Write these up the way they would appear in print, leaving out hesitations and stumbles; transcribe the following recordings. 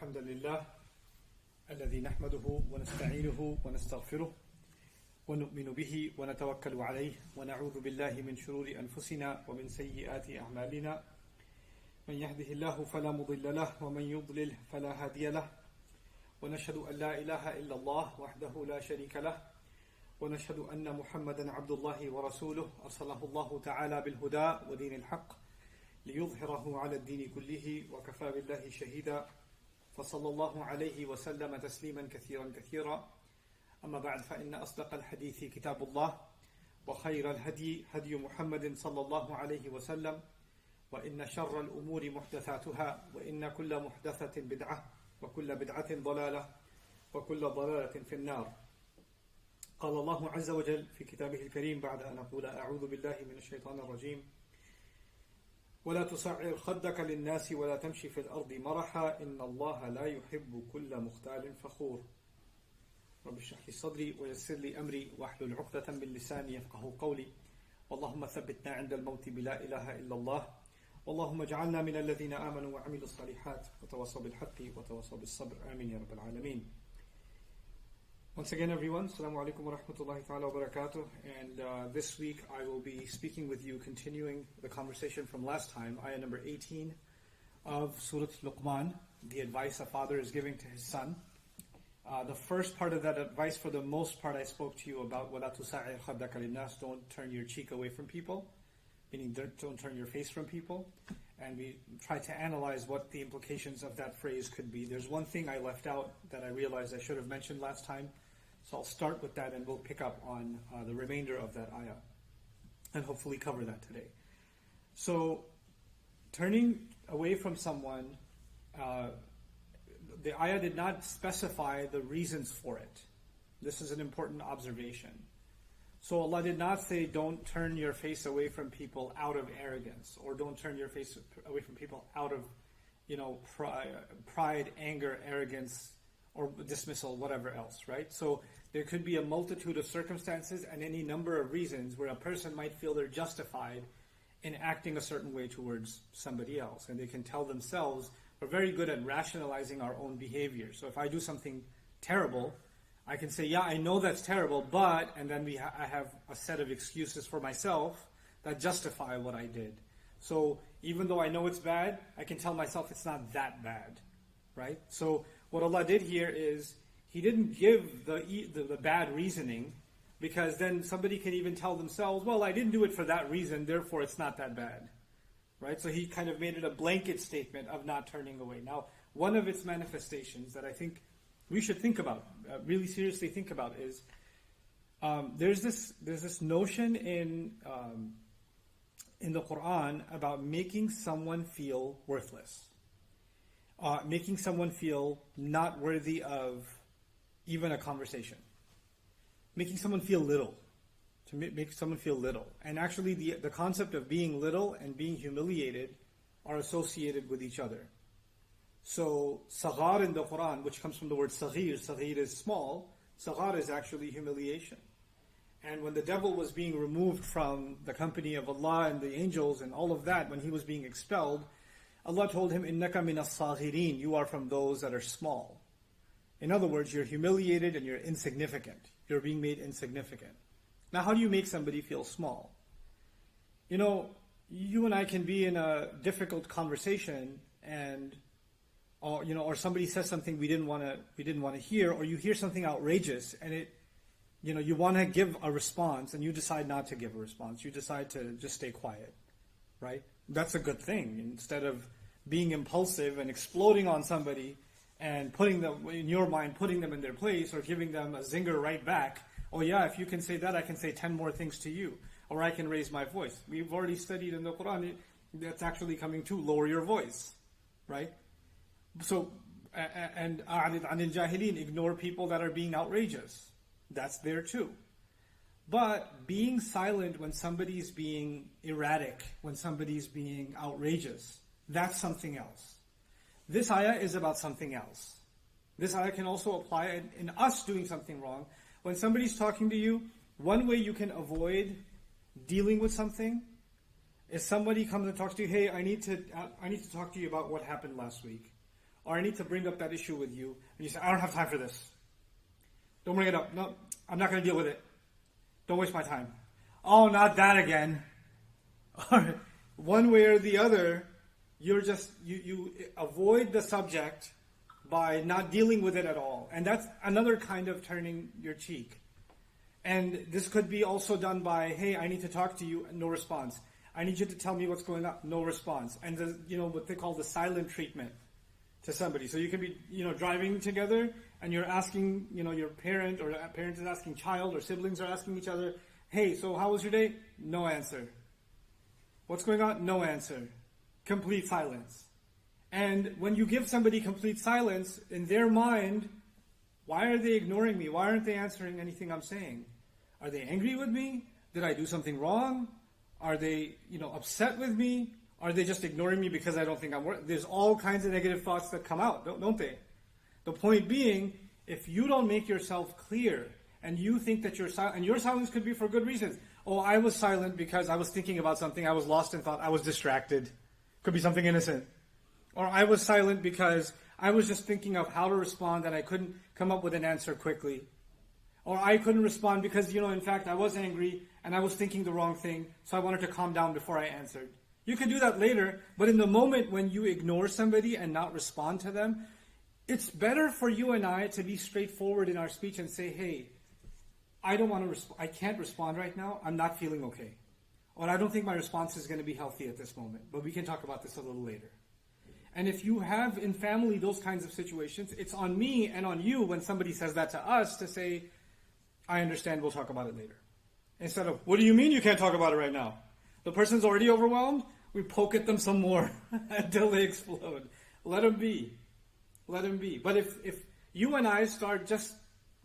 الحمد لله الذي نحمده ونستعينه ونستغفره ونؤمن به ونتوكل عليه ونعوذ بالله من شرور أنفسنا ومن سيئات أعمالنا من يهده الله فلا مضل له ومن يضلل فلا هادي له ونشهد أن لا إله إلا الله وحده لا شريك له ونشهد أن محمدا عبد الله ورسوله أرسله الله تعالى بالهدى ودين الحق ليظهره على الدين كله وكفى بالله شهيدا فصلى الله عليه وسلم تسليما كثيرا كثيرا أما بعد فإن أصدق الحديث كتاب الله وخير الهدي هدي محمد صلى الله عليه وسلم وإن شر الأمور محدثاتها وإن كل محدثة بدعة وكل بدعة ضلالة وكل ضلالة في النار. قال الله عز وجل في كتابه الكريم بعد أن أقول أعوذ بالله من الشيطان الرجيم ولا تصعر خدك للناس ولا تمشي في الأرض مرحا إن الله لا يحب كل مختال فخور. رب اشرح لي صدري ويسر لي أمري واحلل عقدة من لساني يفقهوا قولي اللهم ثبتنا عند الموت بلا إله إلا الله اللهم اجعلنا من الذين آمنوا وعملوا الصالحات وتواصوا بالحق وتواصوا بالصبر آمين يا رب العالمين. Once again, everyone, Assalamu alaikum wa rahmatullahi ta'ala wa barakatuh. And this week I will be speaking with you, continuing the conversation from last time, ayah number 18 of Surah Laqman, the advice a father is giving to his son. The first part of that advice, for the most part, I spoke to you about وَلَا تُسَعِّرْ خَدَّكَ لِلنَّاسِ, don't turn your cheek away from people, meaning don't turn your face from people. And we tried to analyze what the implications of that phrase could be. There's one thing I left out that I realized I should have mentioned last time. So I'll start with that and we'll pick up on the remainder of that ayah and hopefully cover that today. So turning away from someone, the ayah did not specify the reasons for it. This is an important observation. So Allah did not say don't turn your face away from people out of arrogance, or don't turn your face away from people out of, pride, anger, arrogance, or dismissal, whatever else, right? So there could be a multitude of circumstances and any number of reasons where a person might feel they're justified in acting a certain way towards somebody else. And they can tell themselves, we're very good at rationalizing our own behavior. So if I do something terrible, I can say, yeah, I know that's terrible, but, and then I have a set of excuses for myself that justify what I did. So even though I know it's bad, I can tell myself it's not that bad, right? So what Allah did here is, He didn't give the bad reasoning, because then somebody can even tell themselves, well, I didn't do it for that reason, therefore it's not that bad, right? So He kind of made it a blanket statement of not turning away. Now, one of its manifestations that I think we should think about, really seriously think about, is there's this notion in the Quran about making someone feel worthless, making someone feel not worthy of even a conversation, making someone feel little, to make someone feel little. And actually the concept of being little and being humiliated are associated with each other. So saghar in the Quran, which comes from the word saghir is small, saghar is actually humiliation. And when the devil was being removed from the company of Allah and the angels and all of that, when he was being expelled, Allah told him, innaka minas saghirin, you are from those that are small. In other words, you're humiliated and you're insignificant. You're being made insignificant. Now, how do you make somebody feel small? You and I can be in a difficult conversation, and or somebody says something we didn't want to hear, or you hear something outrageous, and you want to give a response, and you decide not to give a response. You decide to just stay quiet, right? That's a good thing. Instead of being impulsive and exploding on somebody and putting them in their place, or giving them a zinger right back. Oh yeah, if you can say that, I can say 10 more things to you, or I can raise my voice. We've already studied in the Quran, that's actually coming to lower your voice, right? So, and a'rid anil jahilin, ignore people that are being outrageous. That's there too. But being silent when somebody's being erratic, when somebody's being outrageous, that's something else. This ayah is about something else. This ayah can also apply in us doing something wrong. When somebody's talking to you, one way you can avoid dealing with something is somebody comes and talks to you, hey, I need to talk to you about what happened last week. or I need to bring up that issue with you, and you say, I don't have time for this. Don't bring it up. No, I'm not going to deal with it. Don't waste my time. Oh, not that again. Or one way or the other, you avoid the subject by not dealing with it at all. And that's another kind of turning your cheek. And this could be also done by, hey, I need to talk to you, no response. I need you to tell me what's going on, no response. And what they call the silent treatment to somebody. So you can be, driving together and you're asking, your parent, or a parent is asking child, or siblings are asking each other, hey, so how was your day? No answer. What's going on? No answer. Complete silence. And when you give somebody complete silence, in their mind, why are they ignoring me? Why aren't they answering anything I'm saying? Are they angry with me? Did I do something wrong? Are they, upset with me? Are they just ignoring me because I don't think I'm worth? There's all kinds of negative thoughts that come out, don't they? The point being, if you don't make yourself clear, and you think that you're silent, and your silence could be for good reasons. Oh, I was silent because I was thinking about something, I was lost in thought, I was distracted. Could be something innocent. Or I was silent because I was just thinking of how to respond and I couldn't come up with an answer quickly. Or I couldn't respond because, in fact, I was angry and I was thinking the wrong thing, so I wanted to calm down before I answered. You can do that later, but in the moment when you ignore somebody and not respond to them, it's better for you and I to be straightforward in our speech and say, hey, I can't respond right now, I'm not feeling okay. Or I don't think my response is going to be healthy at this moment, but we can talk about this a little later. And if you have in family those kinds of situations, it's on me and on you when somebody says that to us to say, I understand, we'll talk about it later. Instead of, what do you mean you can't talk about it right now? The person's already overwhelmed, we poke at them some more until they explode. Let them be. Let them be. But if you and I start just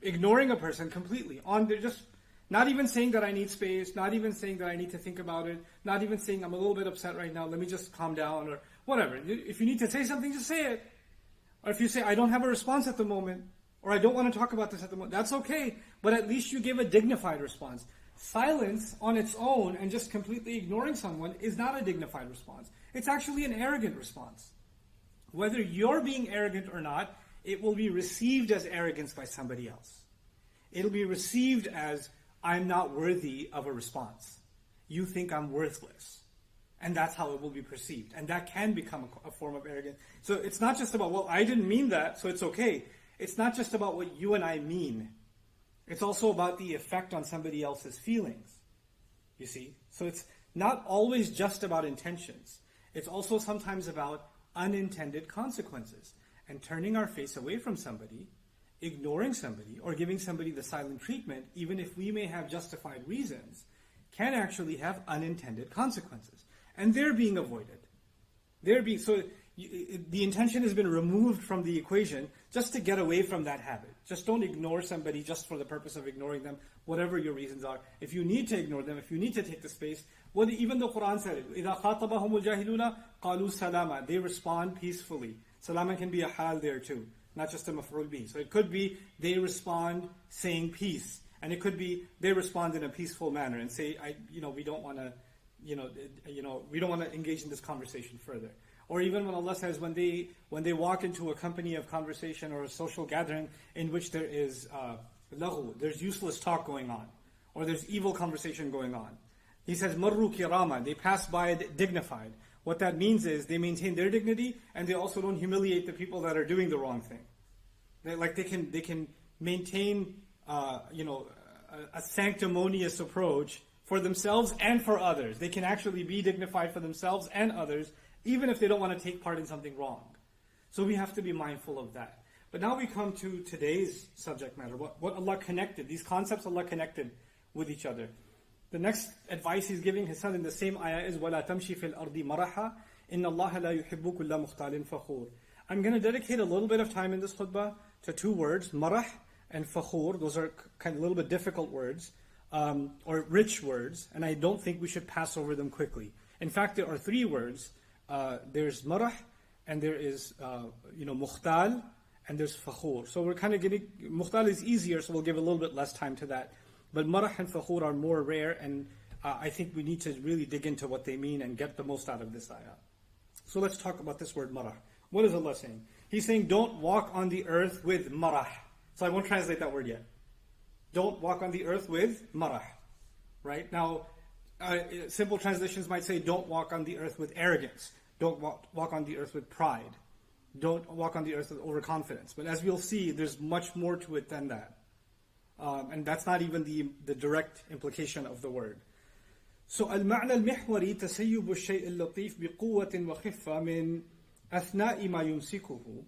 ignoring a person completely, they're just not even saying that I need space, not even saying that I need to think about it, not even saying I'm a little bit upset right now, let me just calm down, or whatever. If you need to say something, just say it. Or if you say, I don't have a response at the moment, or I don't want to talk about this at the moment, that's okay, but at least you give a dignified response. Silence on its own and just completely ignoring someone is not a dignified response. It's actually an arrogant response. Whether you're being arrogant or not, it will be received as arrogance by somebody else. It'll be received as, I'm not worthy of a response. You think I'm worthless. And that's how it will be perceived. And that can become a form of arrogance. So it's not just about, well, I didn't mean that, so it's okay. It's not just about what you and I mean. It's also about the effect on somebody else's feelings. You see? So it's not always just about intentions. It's also sometimes about unintended consequences. And turning our face away from somebody, ignoring somebody, or giving somebody the silent treatment, even if we may have justified reasons, can actually have unintended consequences. And they're being avoided. The intention has been removed from the equation just to get away from that habit. Just don't ignore somebody just for the purpose of ignoring them, whatever your reasons are. If you need to ignore them, if you need to take the space, even the Quran said it, إِذَا خَاطَبَهُمُ الْجَاهِلُونَ قَالُوا سَلَامًا. They respond peacefully. Salama can be a hal there too, not just a maf'ul bih. So it could be they respond saying peace, and it could be they respond in a peaceful manner and say, we don't want to, we don't want to engage in this conversation further. Or even when Allah says when they walk into a company of conversation or a social gathering in which there is laghu, there's useless talk going on, or there's evil conversation going on. He says marru kirama, they pass by dignified. What that means is they maintain their dignity and they also don't humiliate the people that are doing the wrong thing. They can maintain a sanctimonious approach for themselves and for others. They can actually be dignified for themselves and others, even if they don't want to take part in something wrong. So we have to be mindful of that. But now we come to today's subject matter, what Allah connected, these concepts Allah connected with each other. The next advice He's giving His son in the same ayah is وَلَا تَمْشِ فِي الْأَرْضِ مَرَحًا إِنَّ اللَّهَ لَا يُحِبُّ كُلَّ مُخْتَالٍ فَخُورٍ. I'm going to dedicate a little bit of time in this khutbah to two words, marah and fakhur. Those are kind of a little bit difficult words, or rich words, and I don't think we should pass over them quickly. In fact, there are three words. There's marah, and there is mukhtal, and there's fakhur. So we're kind of getting, mukhtal is easier, so we'll give a little bit less time to that. But marah and fakhur are more rare, and I think we need to really dig into what they mean and get the most out of this ayah. So let's talk about this word marah, What is Allah saying? He's saying, don't walk on the earth with marah. So I won't translate that word yet. Don't walk on the earth with marah. Right? Now, simple translations might say, don't walk on the earth with arrogance. Don't walk on the earth with pride. Don't walk on the earth with overconfidence. But as we'll see, there's much more to it than that. And that's not even the direct implication of the word. So, المعنى المحوري تسيب الشيء اللطيف بقوة وخفة من أثناء ما يمسكه.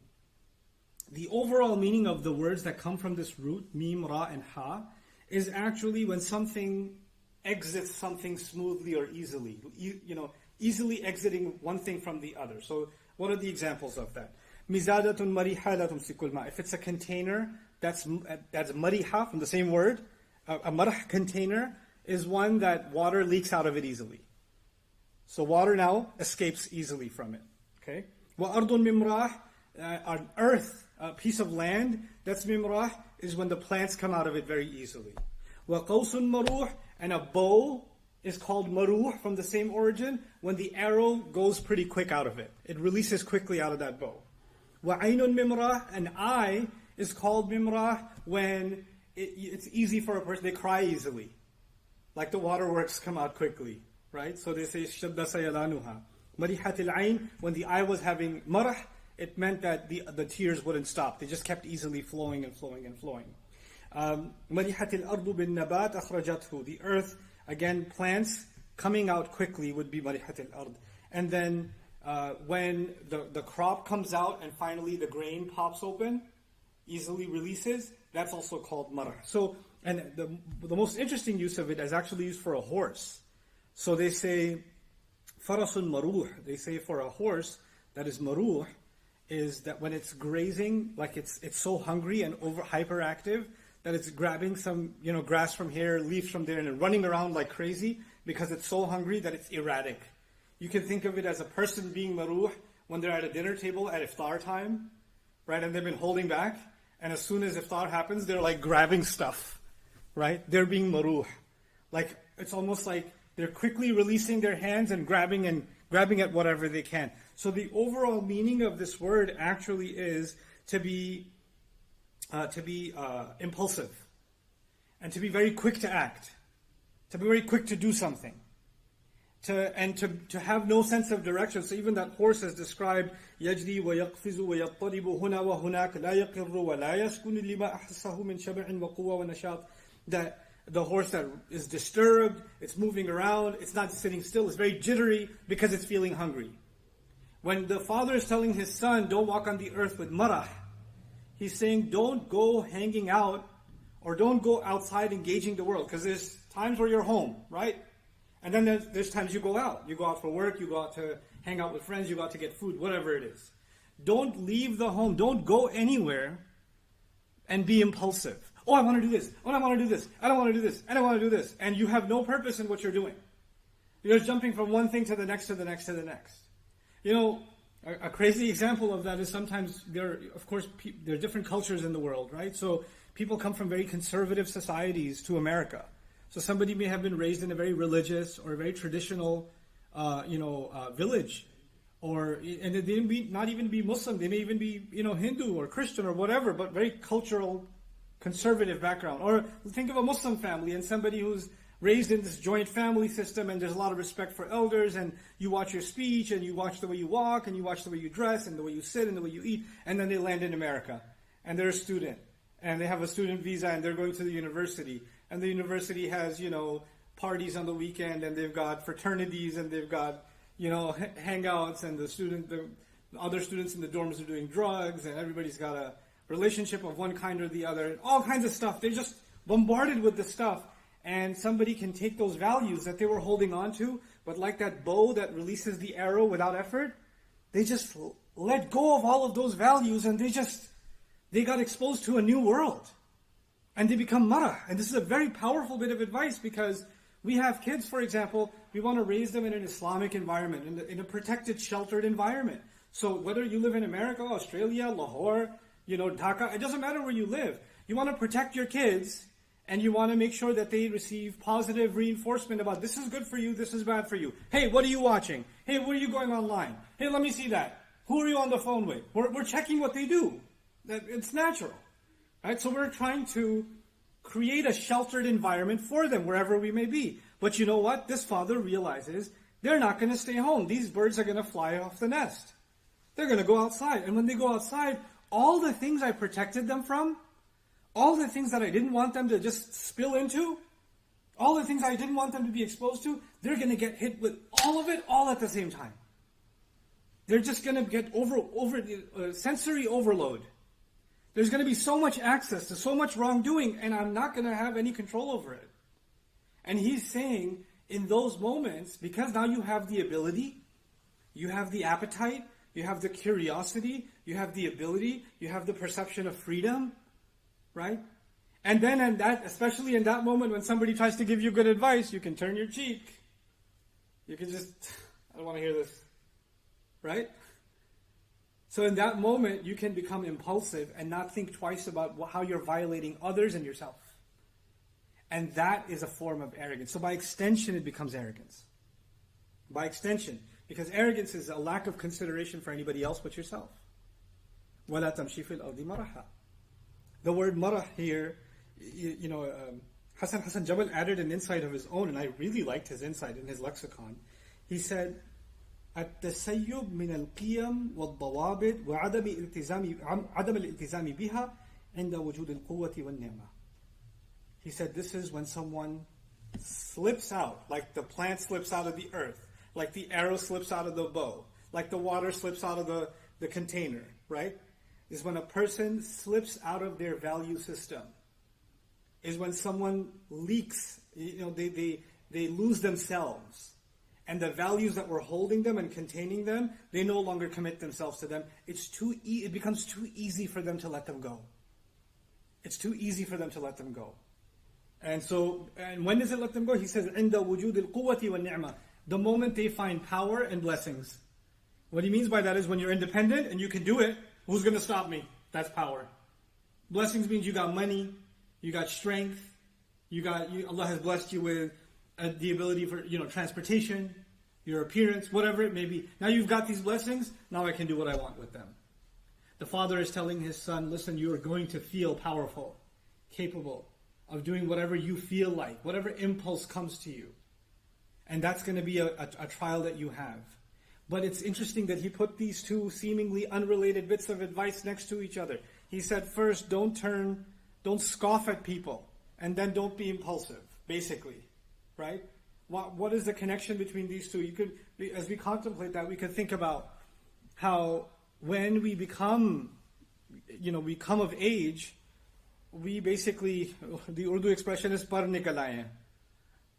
The overall meaning of the words that come from this root, mim, ra, and ha, is actually when something exits something smoothly or easily. Easily exiting one thing from the other. So, what are the examples of that? مِزَادَةٌ مَرِيحَةٌ لَا تُمْسِكُ الْمَاءَ. If it's a container, that's mariha from the same word. A marah container is one that water leaks out of it easily. So water now escapes easily from it. Okay? وَأَرْضٌ مِمْرَاحٌ, an earth, a piece of land, that's mimrah, is when the plants come out of it very easily. وَقَوْسٌ مَرُوحٌ, and a bow is called maruh from the same origin, when the arrow goes pretty quick out of it. It releases quickly out of that bow. وَعَيْنٌ مِمْرَاحٌ, an eye is called mimrah when it's easy for a person, they cry easily. Like the waterworks come out quickly, right? So they say, شَدَّ سَيَلَانُهَا. مَرِحَةِ الْعَيْنِ, when the eye was having marah, it meant that the tears wouldn't stop. They just kept easily flowing and flowing and flowing. مَرِحَةِ الْأَرْضُ بِالنَّبَاتِ أَخْرَجَتْهُ. The earth, again, plants coming out quickly would be مَرِحَةِ الْأَرْض. And then when the crop comes out and finally the grain pops open, easily releases, that's also called marah. So, and the most interesting use of it is actually used for a horse. So they say, farasun maruh. They say for a horse that is maruh, is that when it's grazing, like it's so hungry and hyperactive that it's grabbing some grass from here, leaves from there, and running around like crazy because it's so hungry that it's erratic. You can think of it as a person being maruh when they're at a dinner table at iftar time, right? And they've been holding back, and as soon as iftar happens, they're like grabbing stuff, right? They're being maruh. Like, it's almost like they're quickly releasing their hands and grabbing at whatever they can. So the overall meaning of this word actually is to be impulsive, and to be very quick to act, to be very quick to do something, to have no sense of direction. So even that horse is described, يجري ويقفز ويضطرب هنا وهناك لا يقر ولا يسكن لما أحسه من شبع وقوة ونشاط. That the horse that is disturbed, it's moving around, it's not sitting still, it's very jittery because it's feeling hungry. When the father is telling his son, don't walk on the earth with marah, he's saying, don't go hanging out, or don't go outside engaging the world, because there's times where you're home, right? And then there's times you go out. You go out for work, you go out to hang out with friends, you go out to get food, whatever it is. Don't leave the home, don't go anywhere and be impulsive. Oh, I want to do this. Oh, I want to do this. I don't want to do this. I don't want to do this. And you have no purpose in what you're doing. You're just jumping from one thing to the next, to the next, to the next. A crazy example of that is sometimes there are different cultures in the world, right? So people come from very conservative societies to America. So somebody may have been raised in a very religious or a very traditional, village, and they may not even be Muslim. They may even be, Hindu or Christian or whatever, but very cultural, conservative background. Or think of a Muslim family and somebody who's raised in this joint family system, and there's a lot of respect for elders, and you watch your speech, and you watch the way you walk, and you watch the way you dress, and the way you sit, and the way you eat, and then they land in America, and they're a student, and they have a student visa, and they're going to the university, and the university has, parties on the weekend, and they've got fraternities, and they've got, hangouts, and the other students in the dorms are doing drugs, and everybody's got a relationship of one kind or the other, and all kinds of stuff. They're just bombarded with this stuff. And somebody can take those values that they were holding on to, but like that bow that releases the arrow without effort, they just let go of all of those values, and they got exposed to a new world. And they become marah. And this is a very powerful bit of advice, because we have kids, for example, we want to raise them in an Islamic environment, in a protected, sheltered environment. So whether you live in America, Australia, Lahore, Dhaka, it doesn't matter where you live. You want to protect your kids, and you want to make sure that they receive positive reinforcement about this is good for you, this is bad for you. Hey, what are you watching? Hey, where are you going online? Hey, let me see that. Who are you on the phone with? We're checking what they do. It's natural. Right? So we're trying to create a sheltered environment for them wherever we may be. But you know what? This father realizes they're not going to stay home. These birds are going to fly off the nest. They're going to go outside. And when they go outside, all the things I protected them from, all the things that I didn't want them to just spill into, all the things I didn't want them to be exposed to, they're going to get hit with all of it all at the same time. They're just going to get sensory overload. There's going to be so much access to so much wrongdoing, and I'm not going to have any control over it. And he's saying, in those moments, because now you have the ability, you have the appetite, you have the curiosity, you have the ability, you have the perception of freedom, right? And then, especially in that moment when somebody tries to give you good advice, you can turn your cheek. You can just, I don't want to hear this, right? So in that moment, you can become impulsive and not think twice about how you're violating others and yourself. And that is a form of arrogance. So by extension, it becomes arrogance. By extension. Because arrogance is a lack of consideration for anybody else but yourself. وَلَا تَمْشِي فِي الْأَرْضِ مَرَحًا. The word marah here, Hassan Jabal added an insight of his own, and I really liked his insight in his lexicon. He said, التسيب من القيم والضوابط عدم الالتزام بها عند وجود القوة والنعمة. He said this is when someone slips out, like the plant slips out of the earth, like the arrow slips out of the bow, like the water slips out of the container, right? Is when a person slips out of their value system. Is when someone leaks, they lose themselves. And the values that were holding them and containing them, they no longer commit themselves to them. It becomes too easy for them to let them go. It's too easy for them to let them go. And when does it let them go? He says, عند وجود القوة والنعمة. The moment they find power and blessings. What he means by that is when you're independent and you can do it, who's going to stop me? That's power. Blessings means you got money, you got strength, Allah has blessed you with the ability for transportation, your appearance, whatever it may be. Now you've got these blessings, now I can do what I want with them. The father is telling his son, listen, you are going to feel powerful, capable of doing whatever you feel like, whatever impulse comes to you. And that's going to be a trial that you have. But it's interesting that he put these two seemingly unrelated bits of advice next to each other. He said, first, don't scoff at people, and then don't be impulsive, basically. Right? What is the connection between these two? As we contemplate that, we could think about how when we become of age, we basically, the Urdu expression is par nikal aaye,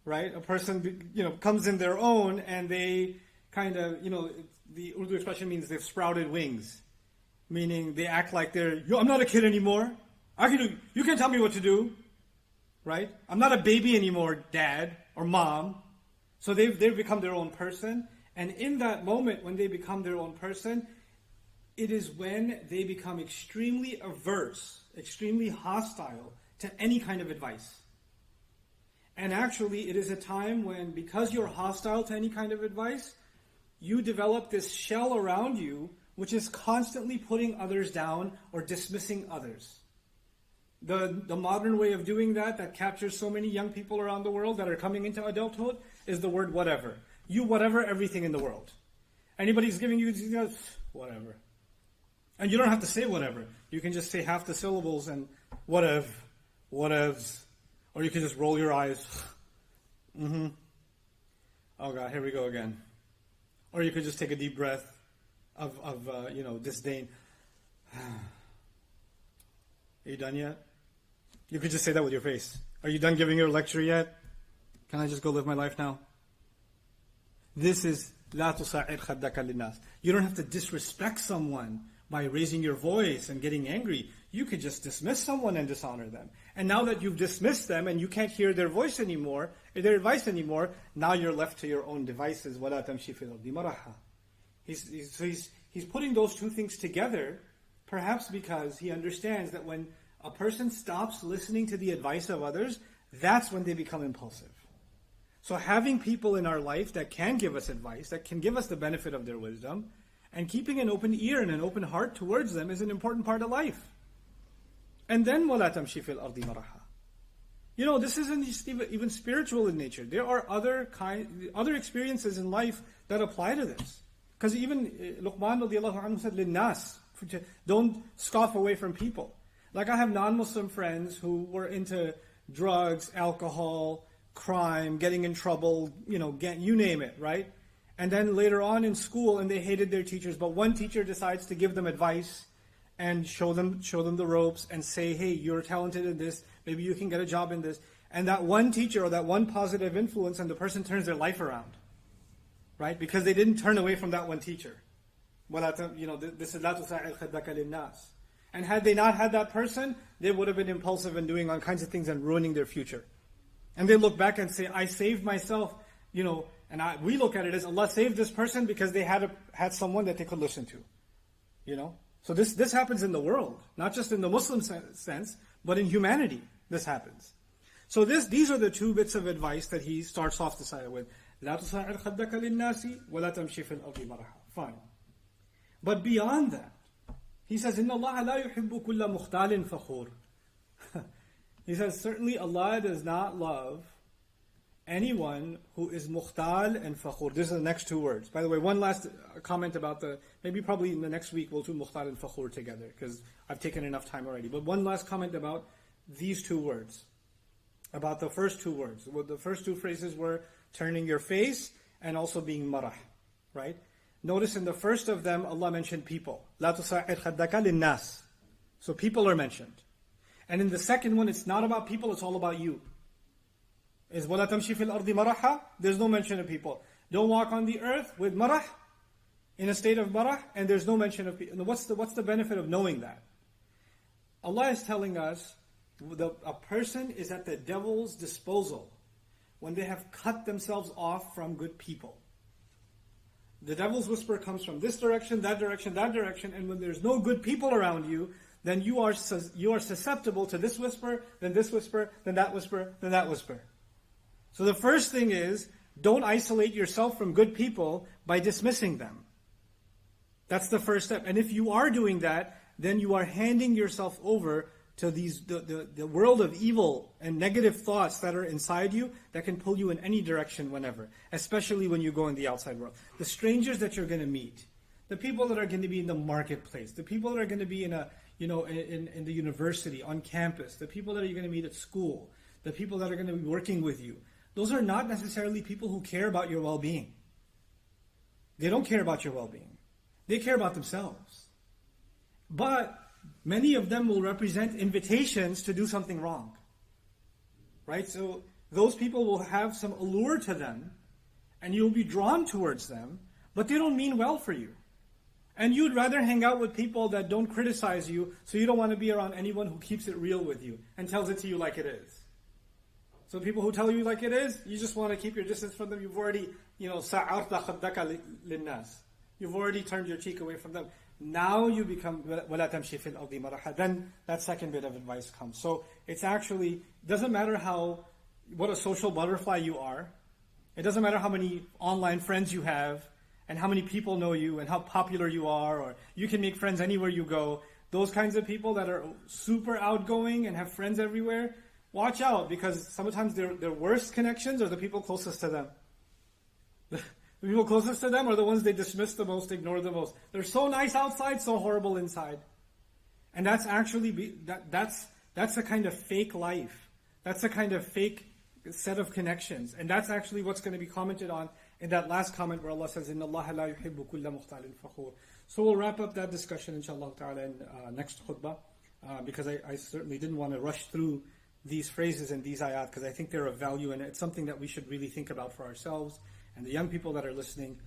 right? A person, comes in their own, and they kind of, the Urdu expression means they've sprouted wings, meaning they act like I'm not a kid anymore. You can't tell me what to do, right? I'm not a baby anymore, dad or mom. So they've become their own person. And in that moment, when they become their own person, it is when they become extremely averse, extremely hostile to any kind of advice. And actually, it is a time when, because you're hostile to any kind of advice, you develop this shell around you, which is constantly putting others down or dismissing others. The modern way of doing that captures so many young people around the world that are coming into adulthood, is the word whatever. You whatever everything in the world. Anybody's giving you, whatever. And you don't have to say whatever. You can just say half the syllables and whatevs. Or you can just roll your eyes. Mm-hmm. Oh God, here we go again. Or you could just take a deep breath of disdain. Are you done yet? You could just say that with your face. Are you done giving your lecture yet? Can I just go live my life now? This is لا تصعر خدك للناس. You don't have to disrespect someone by raising your voice and getting angry. You could just dismiss someone and dishonor them. And now that you've dismissed them and you can't hear their voice anymore, their advice anymore, now you're left to your own devices. وَلَا تَمْشِي فِي الْأَرْضِ مَرَحًا. He's putting those two things together, perhaps because he understands that when a person stops listening to the advice of others, that's when they become impulsive. So having people in our life that can give us advice, that can give us the benefit of their wisdom, And keeping an open ear and an open heart towards them is an important part of life. And then وَلَا تَمْشِي فِي الْأَرْضِ مَرَحًا. You know, this isn't just even spiritual in nature. There are other experiences in life that apply to this. Because even Laqman radiallahu anhu said, لِلنَّاسِ, don't scoff away from people. Like I have non-Muslim friends who were into drugs, alcohol, crime, getting in trouble, you name it, right? And then later on in school, and they hated their teachers, but one teacher decides to give them advice and show them the ropes and say, hey, you're talented in this, maybe you can get a job in this. And that one teacher or that one positive influence, and the person turns their life around, right? Because they didn't turn away from that one teacher. This is لَا تُسَاعِدْ خَدَّكَ لِلنَّاسِ. And had they not had that person, they would have been impulsive and doing all kinds of things and ruining their future. And they look back and say, I saved myself, and we look at it as Allah saved this person because they had someone that they could listen to. So this happens in the world, not just in the Muslim sense, but in humanity, this happens. So these are the two bits of advice that he starts off the ayah with. لَا تُسَاعِدْ خَدَّكَ لِلنَّاسِ وَلَا تَمْشِي فِي الْأَرْضِ مَرَحًا. Fine. But beyond that, he says, إِنَّ اللَّهَ لَا يُحِبُّ كُلَّ مُخْتَالٍ فَخُورٍ. He says, certainly Allah does not love anyone who is mukhtal and fakhur. These are the next two words. By the way, one last comment about probably in the next week we'll do mukhtal and fakhur together because I've taken enough time already. But one last comment about these two words. About the first two words. Well, the first two phrases were turning your face and also being marah. Right? Notice in the first of them, Allah mentioned people. لَا تُسَاعِدْ خَدَّكَ لِلنَّاسِ. So people are mentioned. And in the second one, it's not about people, it's all about you. Is وَلَا تَمْشِي فِي الْأَرْضِ مَرَحًا? There's no mention of people. Don't walk on the earth with marah, in a state of marah, and there's no mention of people. What's the benefit of knowing that? Allah is telling us a person is at the devil's disposal when they have cut themselves off from good people. The devil's whisper comes from this direction, that direction, that direction, and when there's no good people around you, then you are susceptible to this whisper, then that whisper, then that whisper. So the first thing is, don't isolate yourself from good people by dismissing them. That's the first step. And if you are doing that, then you are handing yourself over to the world of evil and negative thoughts that are inside you that can pull you in any direction whenever, especially when you go in the outside world. The strangers that you're going to meet, the people that are going to be in the marketplace, the people that are going to be in the university, on campus, the people that you're going to meet at school, the people that are going to be working with you, those are not necessarily people who care about your well-being. They don't care about your well-being. They care about themselves. But many of them will represent invitations to do something wrong. Right? So those people will have some allure to them, and you'll be drawn towards them, but they don't mean well for you. And you'd rather hang out with people that don't criticize you, so you don't want to be around anyone who keeps it real with you and tells it to you like it is. So people who tell you like it is, you just want to keep your distance from them. You've already, سَعَرْتَ خَدَّكَ لِلنَّاسِ. You've already turned your cheek away from them. Now you become وَلَا تَمْشِي فِي الْأَرْضِ مَرَحًا. Then that second bit of advice comes. So it's actually, doesn't matter what a social butterfly you are. It doesn't matter how many online friends you have, and how many people know you, and how popular you are, or you can make friends anywhere you go. Those kinds of people that are super outgoing and have friends everywhere, watch out, because sometimes their worst connections are the people closest to them. The people closest to them are the ones they dismiss the most, ignore the most. They're so nice outside, so horrible inside. And that's actually, that's a kind of fake life. That's a kind of fake set of connections. And that's actually what's going to be commented on in that last comment where Allah says, إِنَّ اللَّهَ لَا يُحِبُّ كُلَّ مُخْتَالٍ فَخُورٍ. So we'll wrap up that discussion, inshallah ta'ala, in next khutbah, because I certainly didn't want to rush through these phrases and these ayat, because I think they're of value, and it's something that we should really think about for ourselves, and the young people that are listening.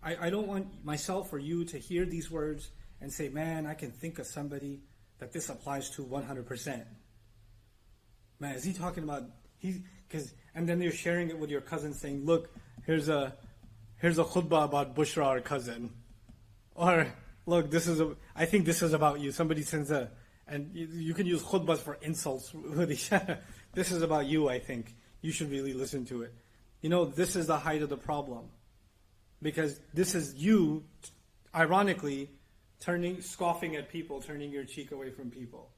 I don't want myself or you to hear these words and say, man, I can think of somebody that this applies to 100%. Man, is he talking about, and then you're sharing it with your cousin saying, look, here's a khutbah about Bushra, our cousin. Or, look, I think this is about you. Somebody sends and you can use khutbahs for insults with each other. This is about you, I think. You should really listen to it. This is the height of the problem. Because this is you ironically, scoffing at people, turning your cheek away from people.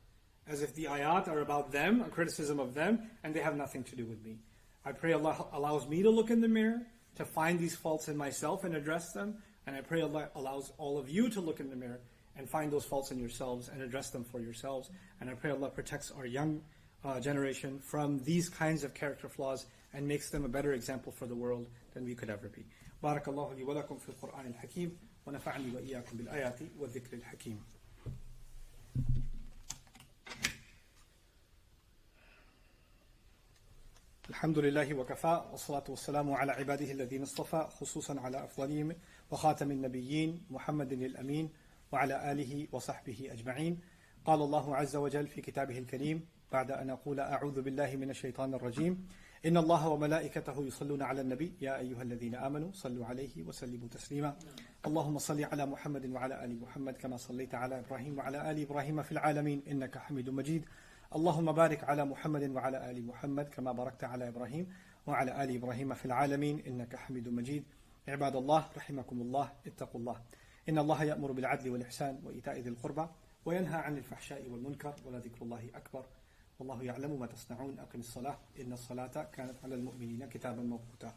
As if the ayat are about them, a criticism of them, and they have nothing to do with me. I pray Allah allows me to look in the mirror, to find these faults in myself and address them, and I pray Allah allows all of you to look in the mirror and find those faults in yourselves and address them for yourselves. And I pray Allah protects our young generation from these kinds of character flaws and makes them a better example for the world than we could ever be. بارك الله لي ولكم في القرآن الحكيم ونفعني وإياكم بالآيات والذكر الحكيم. الحمد لله وكفى والصلاة والسلام على عباده الذين اصطفى خصوصا على أفضلهم وخاتم النبيين محمد الأمين وعلى آله وصحبه أجمعين. قال الله عز وجل في كتابه الكريم بعد أن أقول أعوذ بالله من الشيطان الرجيم إن الله وملائكته يصلون على النبي يا أيها الذين آمنوا صلوا عليه وسلموا تسليما. اللهم صل على محمد وعلى آل محمد كما صليت على إبراهيم وعلى آل إبراهيم في العالمين إنك حميد مجيد. اللهم بارك على محمد وعلى آل محمد كما باركت على إبراهيم وعلى آل إبراهيم في العالمين إنك حميد مجيد. عباد الله رحمكم الله اتقوا الله إن الله يأمر بالعدل والإحسان وإيتاء ذي القربى وينهى عن الفحشاء والمنكر ولذكر الله أكبر والله يعلم ما تصنعون. أقم الصلاة إن الصلاة كانت على المؤمنين كتابا موقوتا.